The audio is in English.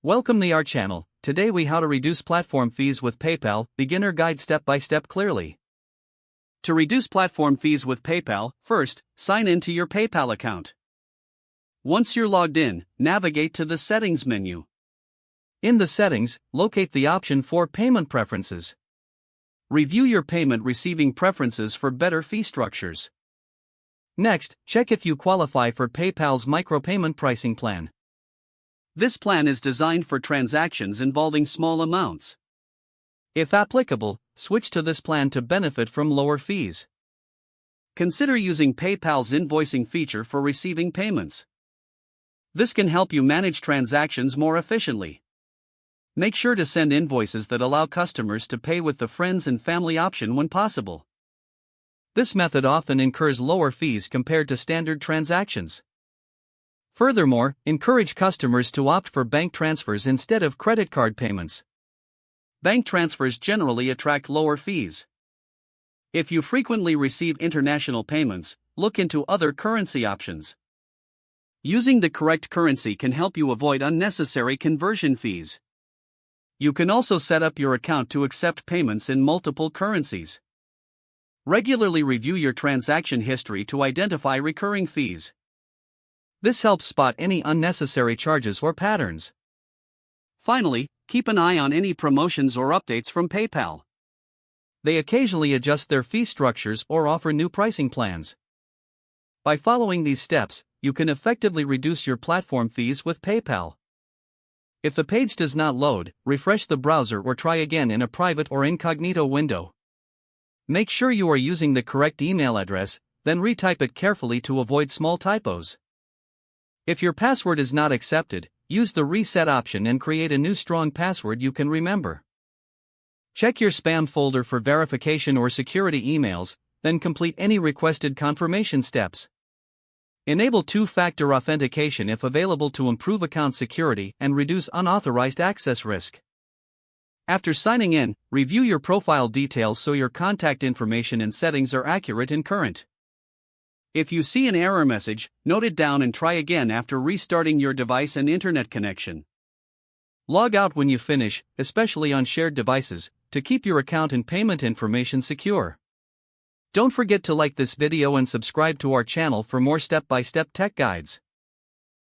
Welcome to our channel. Today we how to reduce platform fees with PayPal, beginner guide step by step clearly. To reduce platform fees with PayPal, first, sign in to your PayPal account. Once you're logged in, navigate to the settings menu. In the settings, locate the option for payment preferences. Review your payment receiving preferences for better fee structures. Next, check if you qualify for PayPal's micropayment pricing plan. This plan is designed for transactions involving small amounts. If applicable, switch to this plan to benefit from lower fees. Consider using PayPal's invoicing feature for receiving payments. This can help you manage transactions more efficiently. Make sure to send invoices that allow customers to pay with the friends and family option when possible. This method often incurs lower fees compared to standard transactions. Furthermore, encourage customers to opt for bank transfers instead of credit card payments. Bank transfers generally attract lower fees. If you frequently receive international payments, look into other currency options. Using the correct currency can help you avoid unnecessary conversion fees. You can also set up your account to accept payments in multiple currencies. Regularly review your transaction history to identify recurring fees. This helps spot any unnecessary charges or patterns. Finally, keep an eye on any promotions or updates from PayPal. They occasionally adjust their fee structures or offer new pricing plans. By following these steps, you can effectively reduce your platform fees with PayPal. If the page does not load, refresh the browser or try again in a private or incognito window. Make sure you are using the correct email address, then retype it carefully to avoid small typos. If your password is not accepted, use the reset option and create a new strong password you can remember. Check your spam folder for verification or security emails, then complete any requested confirmation steps. Enable two-factor authentication if available to improve account security and reduce unauthorized access risk. After signing in, review your profile details so your contact information and settings are accurate and current. If you see an error message, note it down and try again after restarting your device and internet connection. Log out when you finish, especially on shared devices, to keep your account and payment information secure. Don't forget to like this video and subscribe to our channel for more step-by-step tech guides.